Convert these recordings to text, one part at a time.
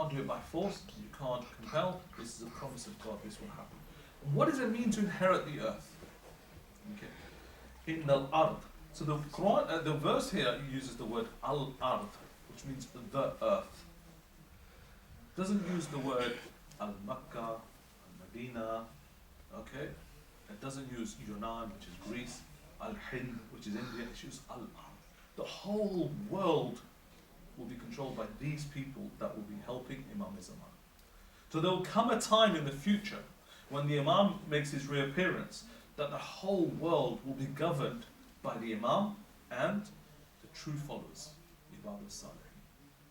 can't do it by force, you can't compel. This is a promise of God, this will happen. What does it mean to inherit the earth? Okay. In the ard. So the Quran, the verse here uses the word al-ard, which means the earth. It doesn't use the word al-Makkah, al-Medina, okay? It doesn't use Yunan, which is Greece, al-Hind, which is India. It uses al-ard. The whole world will be controlled by these people that will be helping Imam Zaman. So there will come a time in the future when the Imam makes his reappearance that the whole world will be governed by the Imam and the true followers, Ibadah Salihin.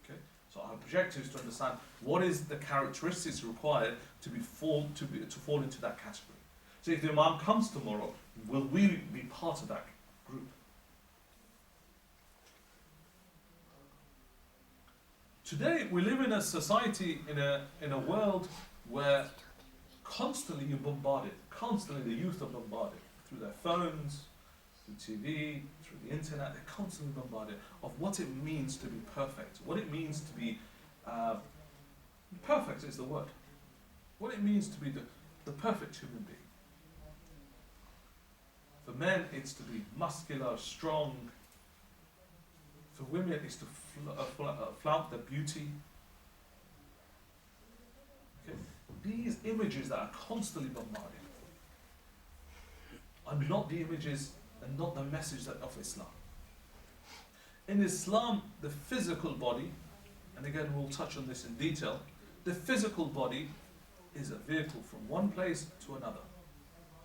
Okay? So our objective is to understand what is the characteristics required to fall into that category. So if the Imam comes tomorrow, will we be part of that group? Today we live in a society, in a world where constantly you're bombarded, constantly the youth are bombarded through their phones, through TV, through the internet. They're constantly bombarded of what it means to be perfect, what it means to be perfect is the word, what it means to be the perfect human being. For men, it's to be muscular, strong. For women, it's to flaunt their beauty. Okay? These images that are constantly bombarded are not the images and not the message of Islam. In Islam, the physical body, and again we'll touch on this in detail, the physical body is a vehicle from one place to another.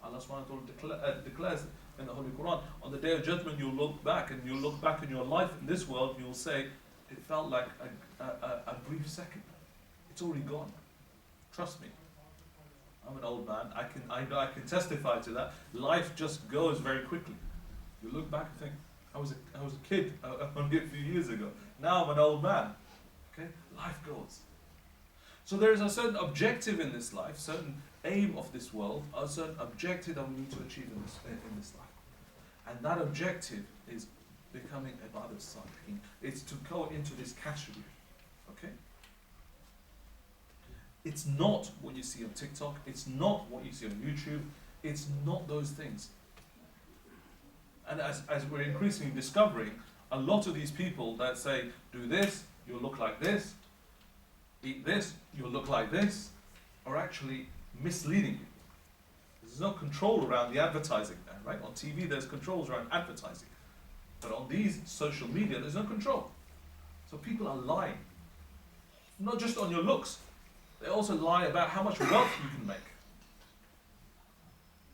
Allah subhanahu wa ta'ala declares in the Holy Quran, on the Day of Judgment you'll look back and you'll look back in your life in this world and you'll say, it felt like a brief second. It's already gone. Trust me. I'm an old man. I can testify to that. Life just goes very quickly. You look back and think, I was a kid only a few years ago. Now I'm an old man. Okay? Life goes. So there is a certain objective in this life, certain aim of this world, a certain objective that we need to achieve in this life. And that objective is becoming Ibadah Salihin. It's to go into this category. Okay? It's not what you see on TikTok, it's not what you see on YouTube, it's not those things. And as we're increasingly discovering, a lot of these people that say, do this, you'll look like this, eat this, you'll look like this, are actually misleading you. There's no control around the advertising there, right? On TV there's controls around advertising. But on these social media there's no control. So people are lying. Not just on your looks, they also lie about how much wealth you can make.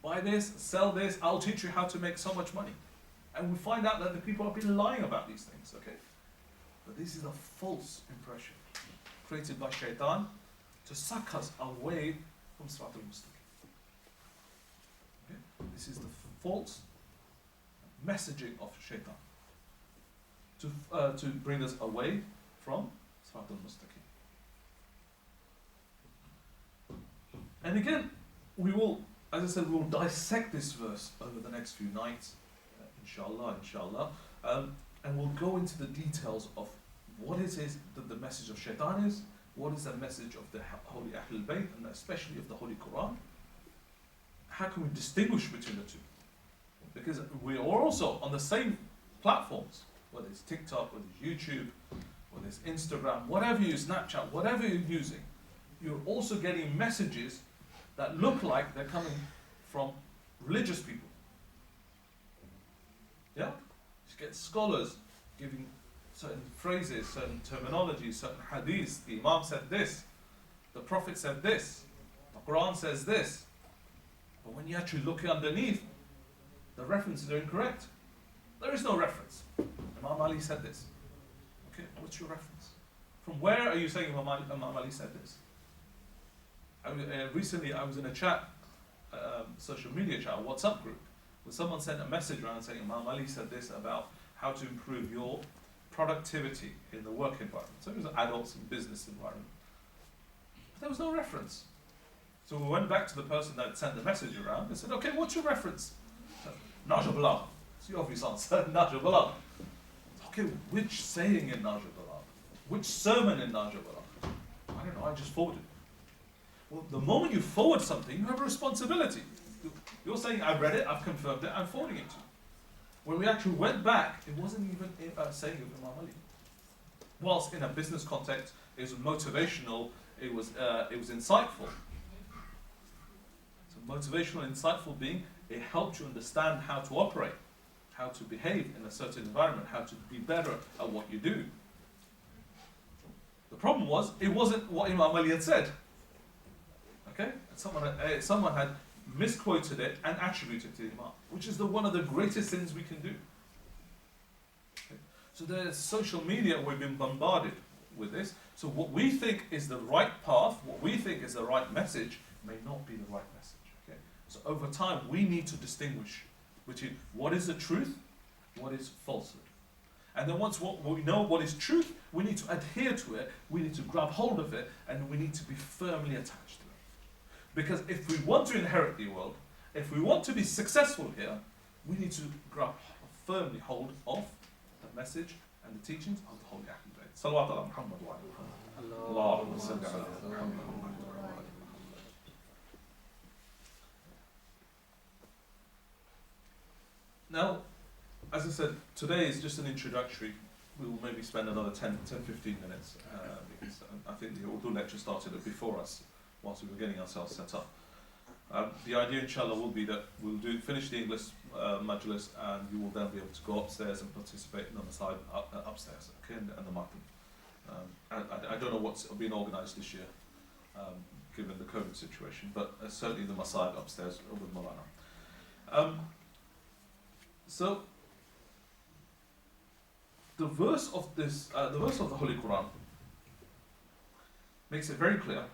Buy this, sell this, I'll teach you how to make so much money. And we find out that the people have been lying about these things, okay? But this is a false impression created by Shaitan to suck us away from Sirat al-Mustaqim. Okay? This is the false messaging of Shaitan to bring us away from Sirat al-Mustaqim. And again, we will, as I said, we will dissect this verse over the next few nights, inshallah, and we'll go into the details of what it is that the message of Shaitan is, what is the message of the Holy Ahlul Bayt, and especially of the Holy Quran. How can we distinguish between the two? Because we are also on the same platforms, whether it's TikTok, whether it's YouTube, whether it's Instagram, whatever you use, Snapchat, whatever you're using, you're also getting messages that look like they're coming from religious people. Yeah? You get scholars giving certain phrases, certain terminology, certain hadiths. The Imam said this, the Prophet said this, the Quran says this. But when you actually look underneath, the references are incorrect. There is no reference. Imam Ali said this. Okay, what's your reference? From where are you saying Imam Ali said this? Recently I was in a chat, social media chat, a WhatsApp group, where someone sent a message around saying Imam Ali said this about how to improve your productivity in the work environment. So it was adults and business environment. But there was no reference. So we went back to the person that sent the message around and said, okay, what's your reference? Nahj al-Balagha. It's the obvious answer, Nahj al-Balagha. Okay, which saying in Nahj al-Balagha? Which sermon in Nahj al-Balagha? I don't know. I just forwarded it. Well, the moment you forward something, you have a responsibility. You're saying, I've read it, I've confirmed it, I'm forwarding it to you. When we actually went back, it wasn't even saying of Imam Ali. Whilst in a business context, it was motivational, it was insightful. So motivational, insightful being, it helped you understand how to operate, how to behave in a certain environment, how to be better at what you do. The problem was, it wasn't what Imam Ali had said. Okay? Someone had misquoted it and attributed it to Imam, which is one of the greatest things we can do. Okay? So there's social media, we've been bombarded with this. So what we think is the right path, what we think is the right message, may not be the right message. Okay? So over time, we need to distinguish between what is the truth, what is falsehood. And then once we know what is truth, we need to adhere to it, we need to grab hold of it, and we need to be firmly attached to it. Because if we want to inherit the world, if we want to be successful here, we need to grab firmly hold of the message and the teachings of the Holy Ahlul Bayt. Salawat ala Muhammad wa ala Allahumma salli ala Muhammad. Now, as I said, today is just an introductory. We will maybe spend another 10, 15 minutes because I think the Urdu lecture started before us whilst we were getting ourselves set up. The idea, inshallah, will be that we'll finish the English majlis and you will then be able to go upstairs and participate on the side upstairs, okay, and the matin. I don't know what's been organised this year, given the COVID situation, but certainly the masajid upstairs with Malana. So, the verse of the Holy Quran makes it very clear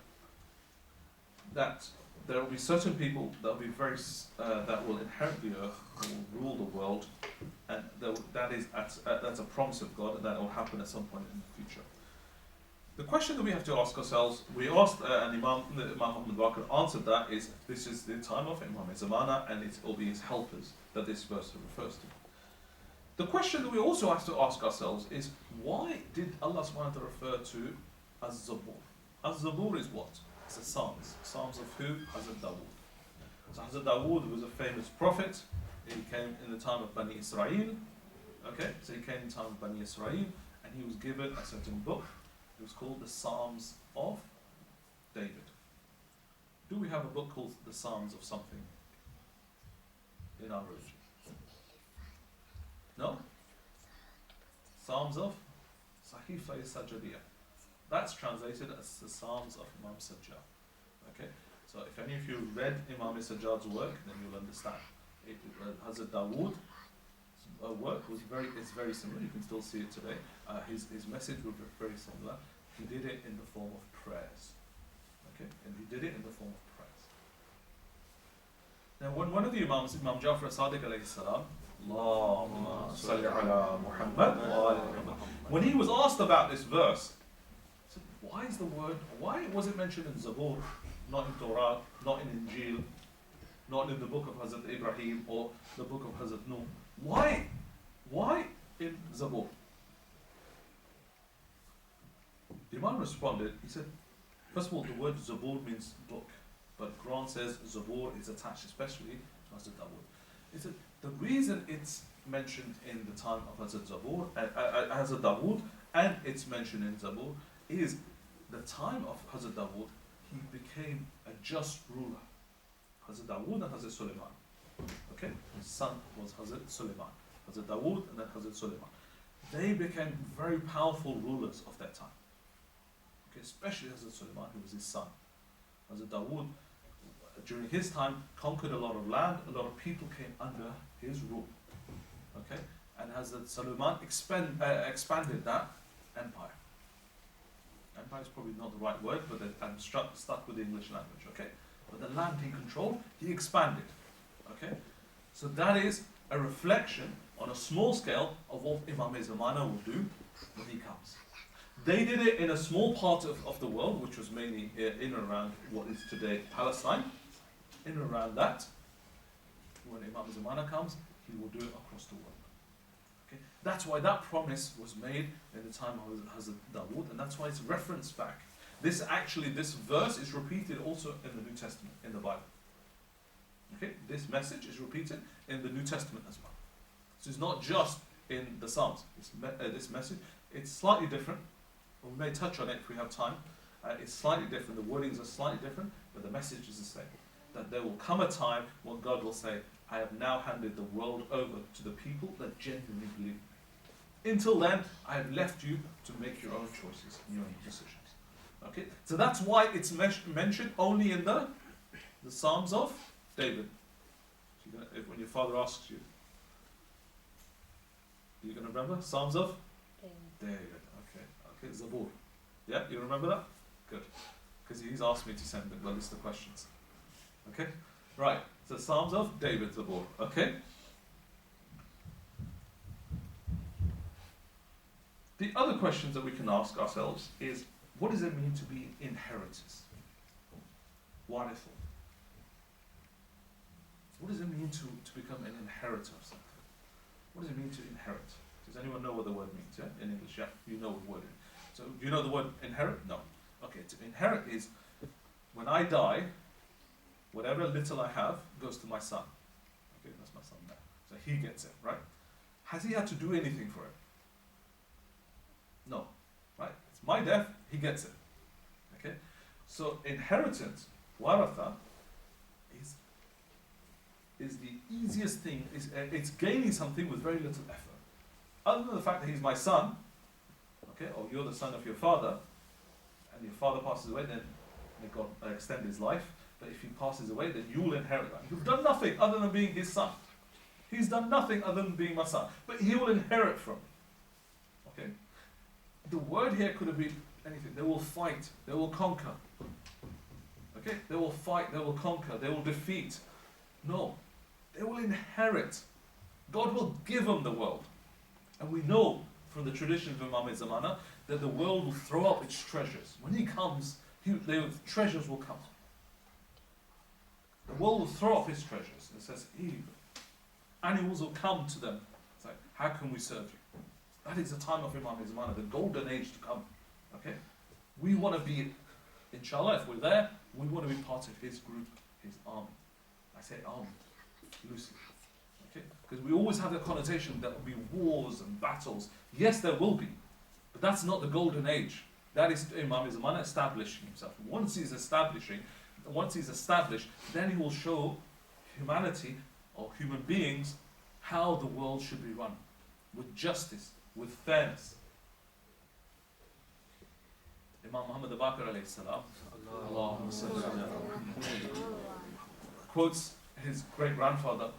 that there will be certain people that will be that will inherit the earth, will rule the world, and that's a promise of God, and that will happen at some point in the future. The question that we have to ask ourselves, we asked, and Imam Muhammad Baqir answered that, is this is the time of Imam Zamana, and it will be his helpers that this verse refers to. The question that we also have to ask ourselves is, why did Allah subhanahu wa ta'ala refer to Az-Zabur? Az-Zabur is what? It's the Psalms. Psalms of who? Hazrat Dawood. So Hazrat Dawood was a famous prophet. He came in the time of Bani Israel. Okay, so he came in the time of Bani Israel, and he was given a certain book. It was called the Psalms of David. Do we have a book called the Psalms of something in our religion? No? Psalms of Sahifa Sajadiyah. That's translated as the Psalms of Imam Sajjad. Okay? So if any of you read Imam Sajjad's work, then you'll understand. Hazrat Dawood's work is very similar. You can still see it today. His message was very similar. He did it in the form of prayers. Okay? And he did it in the form of prayers. Now when one of the Imams, Imam Jafar Sadiq alayhi salam, Allahumma salli ala Muhammad wa ala Muhammad, when he was asked about this verse, he said, why was it mentioned in Zabur, not in Torah, not in Injil, not in the book of Hazrat Ibrahim or the book of Hazrat Nuh? Why in Zabur? The Imam responded, he said, first of all, the word Zabur means book, but Quran says Zabur is attached especially to Hazrat Dawood. He said, the reason it's mentioned in the time of Hazrat Dawood, and it's mentioned in Zabur, is the time of Hazrat Dawood, he became a just ruler. Hazrat Dawood and Hazrat Sulaiman. Okay? His son was Hazrat Sulaiman. Hazrat Dawood and then Hazrat Sulaiman. They became very powerful rulers of that time. Okay? Especially Hazrat Sulaiman, who was his son. Hazrat Dawood, during his time, conquered a lot of land, a lot of people came under his rule. Okay? And Hazrat Sulaiman expanded that empire. Empire is probably not the right word, but I'm stuck with the English language. Okay? But the land he controlled, he expanded. Okay? So that is a reflection on a small scale of what Imam Zamana will do when he comes. They did it in a small part of the world, which was mainly in and around what is today Palestine. In and around that, when Imam Zamana comes, he will do it across the world. Okay? That's why that promise was made in the time of Hazrat Dawood, and that's why it's referenced back. This verse is repeated also in the New Testament, in the Bible. Okay, this message is repeated in the New Testament as well. So it's not just in the Psalms. This message, it's slightly different. We may touch on it if we have time. It's slightly different. The wordings are slightly different, but the message is the same. That there will come a time when God will say, I have now handed the world over to the people that genuinely believe. Until then, I have left you to make your own choices and your own decisions. Okay, so that's why it's mentioned only in the Psalms of David. So when your father asks you, are you going to remember? Psalms of David. Okay, Zabur. Yeah, you remember that? Good. Because he's asked me to send a list of questions. Okay, right. So Psalms of David, Zabur. Okay. The other questions that we can ask ourselves is, what does it mean to be inheritors? Waritha. What does it mean to become an inheritor of something? What does it mean to inherit? Does anyone know what the word means? Yeah, in English, yeah, you know what the word is. So, do you know the word inherit? No. Okay, to inherit is when I die, whatever little I have goes to my son. Okay, that's my son there. So he gets it, right? Has he had to do anything for it? No, right? It's my death, he gets it. Okay, so inheritance, waratha, is the easiest thing. It's gaining something with very little effort. Other than the fact that he's my son, okay, or you're the son of your father, and your father passes away, then may God extend his life. But if he passes away, then you will inherit that. You've done nothing other than being his son. He's done nothing other than being my son, but he will inherit from me. Okay. The word here could have been anything. They will fight. They will conquer. Okay. They will fight. They will conquer. They will defeat. No. They will inherit. God will give them the world. And we know from the tradition of Imam Zamana that the world will throw up its treasures. When he comes, the treasures will come. The world will throw up its treasures. And it says, animals will come to them. It's like, how can we serve you? That is the time of Imam Zamana, the golden age to come. Okay? We want to be, inshallah, if we're there, we want to be part of his group, his army. I say army, loosely. Okay? Because we always have the connotation that there will be wars and battles. Yes, there will be. But that's not the golden age. That is Imam Zamana establishing himself. Once he's established, then he will show humanity or human beings how the world should be run. With justice, with fairness. Imam Muhammad al-Baqir alayhi salam quotes his great grandfather,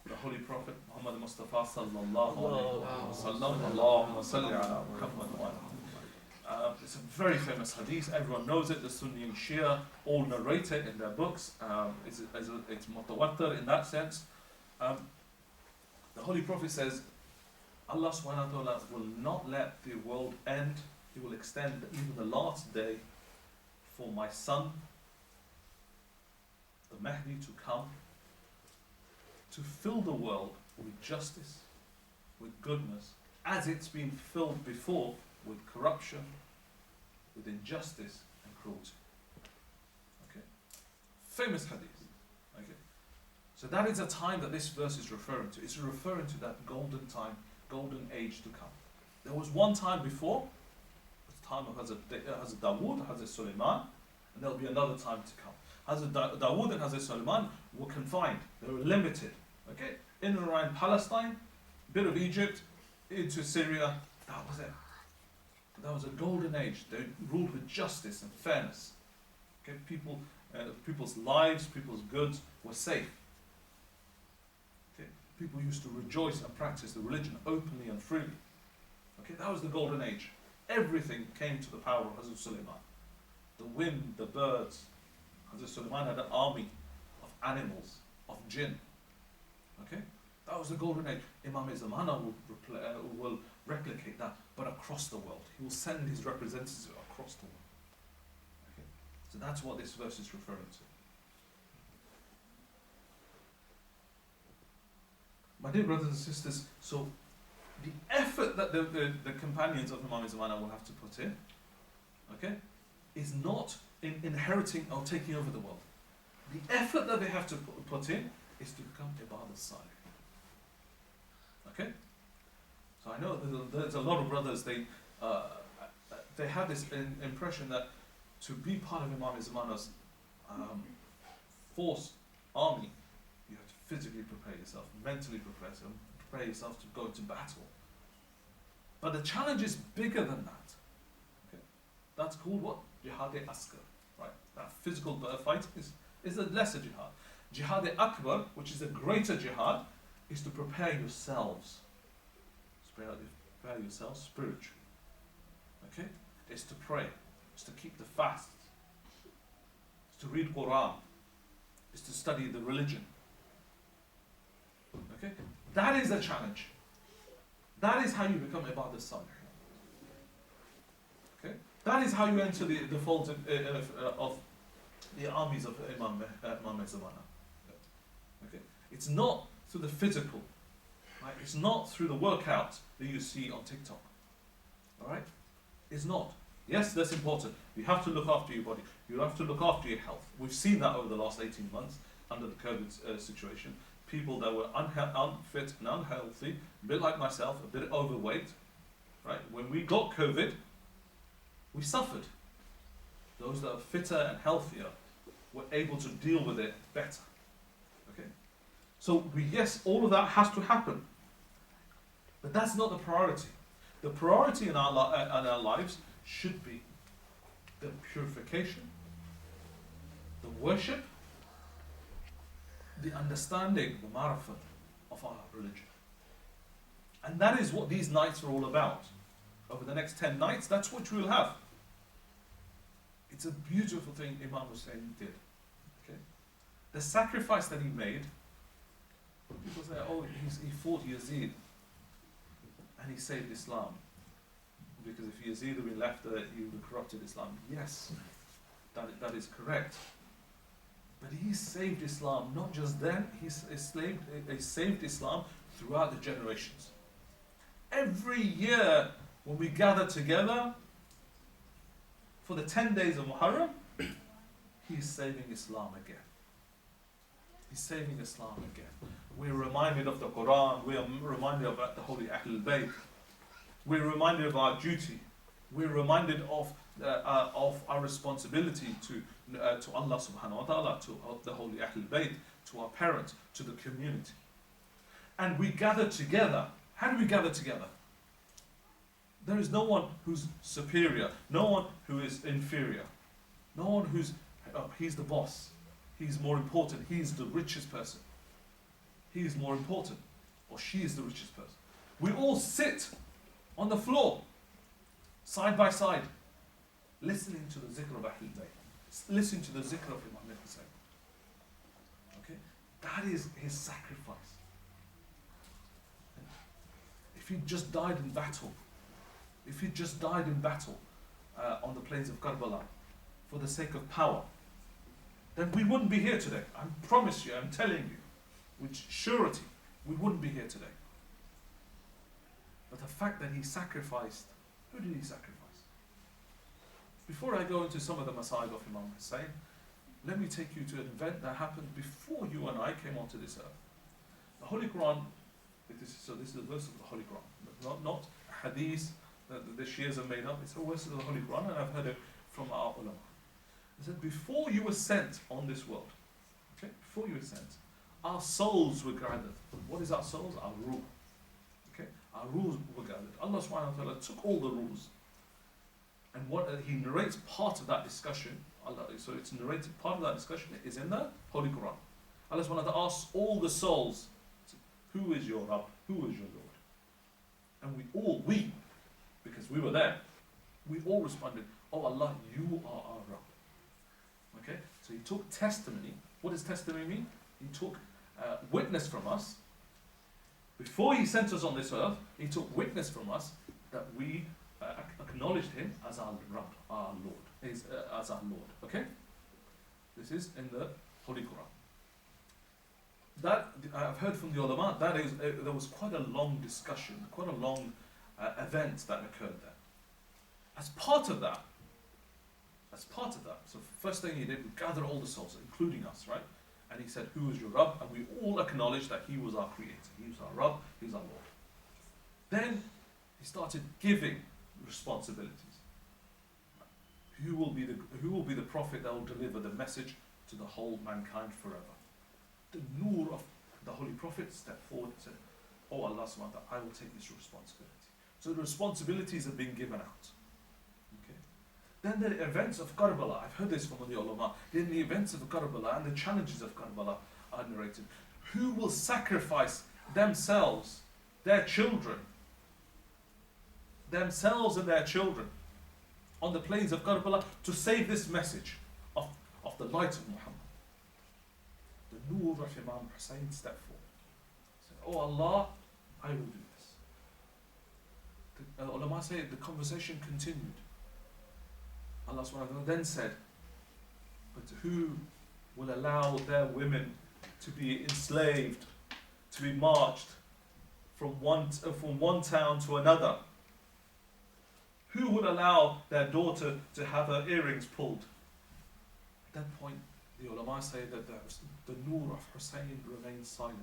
the Holy Prophet Muhammad Mustafa sallallahu alayhi wa sallam. Allahumma salli ala Muhammad wa ala. It's a very famous hadith, everyone knows it, the Sunni and Shia all narrate it in their books. It's mutawatir in that sense. The Holy Prophet says, Allah subhanahu wa ta'ala will not let the world end. He will extend even the last day for my son, the Mahdi, to come, to fill the world with justice, with goodness, as it's been filled before with corruption, with injustice and cruelty. Okay? Famous hadith. Okay? So that is a time that this verse is referring to. It's referring to that golden time, golden age to come. There was one time before, the time of Hazrat Dawood, Hazrat Sulaiman, and there'll be another time to come. Hazrat Dawood and Hazrat Sulaiman were confined. They were limited. Okay? In and around Palestine, a bit of Egypt, into Syria. That was it. That was a golden age. They ruled with justice and fairness. Okay? People's lives, people's goods were safe. Okay? People used to rejoice and practice the religion openly and freely. Okay? That was the golden age. Everything came to the power of Hazrat Sulaiman. The wind, the birds. Hazrat Sulaiman had an army of animals, of jinn. Okay? That was the golden age. Imam Zamana will replicate that, but across the world. He will send his representatives across the world. Okay? So that's what this verse is referring to. My dear brothers and sisters, so the effort that the companions of Imam Zamana will have to put in, okay, is not in inheriting or taking over the world. The effort that they have to put in is to become ibadah salih. Okay? So I know there's a lot of brothers, they have this impression that to be part of Imam Zamana's force army, you have to physically prepare yourself, mentally prepare yourself to go into battle. But the challenge is bigger than that. Okay? That's called what? Jihad-e-Askar. Right? That physical fight is a lesser jihad. Jihad-e-Akbar, which is a greater jihad, is to prepare yourselves. Prepare yourselves spiritually. Okay? It's to pray. It's to keep the fast. It's to read Quran. It's to study the religion. Okay? That is the challenge. That is how you become ibadah salih. Okay? That is how you enter the folds of the armies of Imam Zamana. Okay? It's not through the physical. Right? It's not through the workout that you see on TikTok. Alright? It's not. Yes, that's important. You have to look after your body. You have to look after your health. We've seen that over the last 18 months under the COVID situation. People that were unfit and unhealthy, a bit like myself, a bit overweight, right? When we got COVID, we suffered. Those that are fitter and healthier were able to deal with it better. Okay? So yes, all of that has to happen. But that's not the priority. The priority in our lives should be the purification, the worship, the understanding, the ma'rifah of our religion. And that is what these nights are all about. Over the next 10 nights, that's what we will have. It's a beautiful thing Imam Hussein did. Okay? The sacrifice that he made, people say, oh, he fought Yazid and he saved Islam. Because if Yazid had been left there, he would have corrupted Islam. Yes, that is correct. But he saved Islam not just then, he saved Islam throughout the generations. Every year when we gather together for the 10 days of Muharram, he's saving Islam again. He's saving Islam again. We're reminded of the Quran, we're reminded about the Holy Ahlul Bayt, we're reminded of our duty, we're reminded of our responsibility to Allah subhanahu wa ta'ala, to the Holy Ahlul Bayt, to our parents, to the community. And we gather together. How do we gather together? There is no one who's superior, no one who is inferior, no one who's, he's the boss, he's more important, he's the richest person. He is more important, or she is the richest person. We all sit on the floor, side by side, listening to the zikr of Ahlul Bayt, listening to the zikr of Imam Hussein. Okay? That is his sacrifice. If he just died in battle, on the plains of Karbala, for the sake of power, then we wouldn't be here today. I promise you, I'm telling you, with surety, we wouldn't be here today. But the fact that he sacrificed, who did he sacrifice? Before I go into some of the masayib of Imam Hussein, let me take you to an event that happened before you and I came onto this earth. The Holy Quran, this is a verse of the Holy Quran, not hadith that the Shias have made up, it's a verse of the Holy Quran, and I've heard it from our ulama. It said, before you were sent on this world, okay, before you were sent, our souls were gathered. What is our souls? Our ruh. Okay? Our rules were gathered. Allah subhanahu wa ta'ala took all the rules. And what he narrates part of that discussion, so it's narrated, part of that discussion is in the Holy Quran. Allah subhanahu wa ta'ala asks all the souls, who is your Rabb? Who is your Lord? And we, because we were there, we all responded, oh Allah, you are our Rabb. Okay? So he took testimony. What does testimony mean? He took witness from us. Before he sent us on this earth, he took witness from us that we acknowledged him as our Rabb, our Lord, as our Lord. Okay? This is in the Holy Quran. That I've heard from the ulama, there was quite a long discussion, quite a long event that occurred there. As part of that, as part of that. So first thing he did was gather all the souls, including us, right? And he said, who is your Rabb? And we all acknowledged that he was our creator. He was our Rabb, he was our Lord. Then he started giving responsibilities. Who will be the prophet that will deliver the message to the whole mankind forever? The Nur of the Holy Prophet stepped forward and said, oh Allah subhanahu wa ta'ala, I will take this responsibility. So the responsibilities have been given out. Okay. Then the events of Karbala, I've heard this from the ulama, then the events of Karbala and the challenges of Karbala are narrated. Who will sacrifice themselves, their children, themselves and their children on the plains of Karbala to save this message of the light of Muhammad? The Nur of Imam Hussein stepped forward. Said, oh Allah, I will do this. The ulama say the conversation continued. Allah subhanahu wa ta'ala then said, but who will allow their women to be enslaved, to be marched from one town to another? Who would allow their daughter to have her earrings pulled? At that point, the ulama say that the Nur of Hussein remained silent.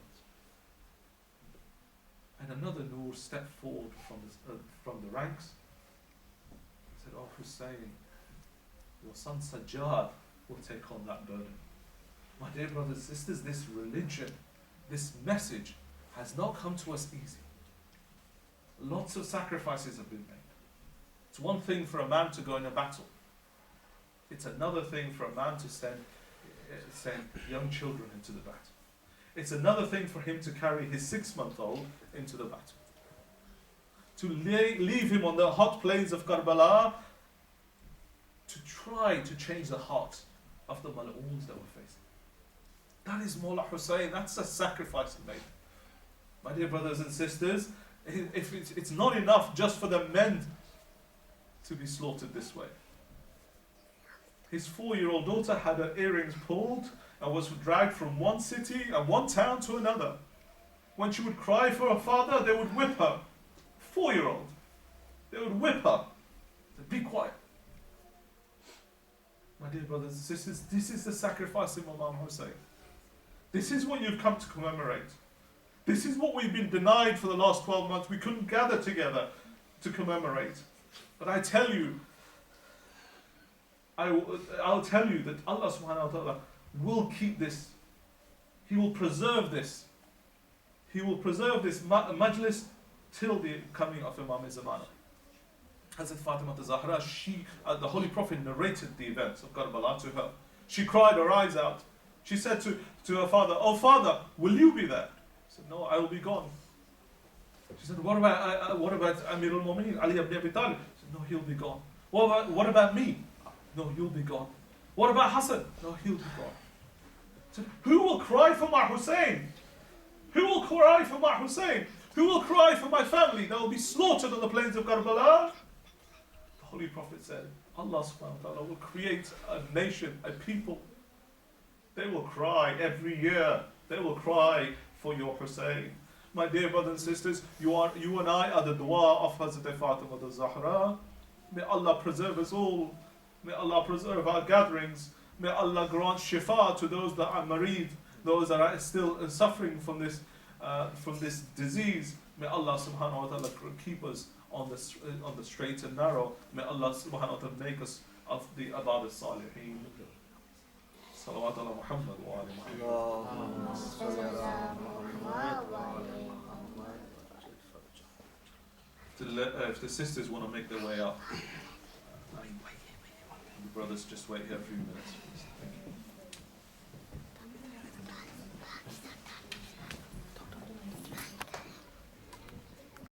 And another Nur stepped forward from the ranks. He said, oh Hussein, your son Sajjad will take on that burden. My dear brothers and sisters, this religion, this message has not come to us easy. Lots of sacrifices have been made. It's one thing for a man to go in a battle. It's another thing for a man to send young children into the battle. It's another thing for him to carry his 6-month-old into the battle. To leave him on the hot plains of Karbala to try to change the heart of the Mal'oons that were facing. That is Mawla Hussein. That's a sacrifice he made. My dear brothers and sisters, if it's not enough just for the men to be slaughtered this way. His 4-year-old daughter had her earrings pulled and was dragged from one city and one town to another. When she would cry for her father, they would whip her. 4-year-old. They would whip her. Said, be quiet. My dear brothers and sisters, this is the sacrifice of Imam Hussein. This is what you've come to commemorate. This is what we've been denied for the last 12 months. We couldn't gather together to commemorate. But I tell you, I'll tell you that Allah subhanahu wa ta'ala will keep this. He will preserve this. He will preserve this majlis till the coming of Imam Zamana. Hazrat Fatima Zahra, the Holy Prophet narrated the events of Karbala to her. She cried her eyes out. She said to her father, oh father, will you be there? He said, no, I will be gone. She said, what about Amir al-Mu'mineen, Ali ibn Abi Talib? He said, no, he'll be gone. What about me? No, you'll be gone. What about Hassan? No, he'll be gone. He said, who will cry for my Hussein? Who will cry for my Hussein? Who will cry for my family that will be slaughtered on the plains of Karbala? The Holy Prophet said, Allah subhanahu wa ta'ala will create a nation, a people. They will cry every year. They will cry for your Hussein. My dear brothers and sisters, you and I are the dua of Hazrat Fatima al-Zahra. May Allah preserve us all. May Allah preserve our gatherings. May Allah grant shifa to those that are marid, those that are still suffering from this disease. May Allah subhanahu wa ta'ala keep us on the straight and narrow. May Allah subhanahu wa ta'ala make us of the Abad al-Salihin. Salawat ala Muhammad wa ali Muhammad. If the sisters want to make their way up, the brothers just wait here a few minutes, please. Thank you.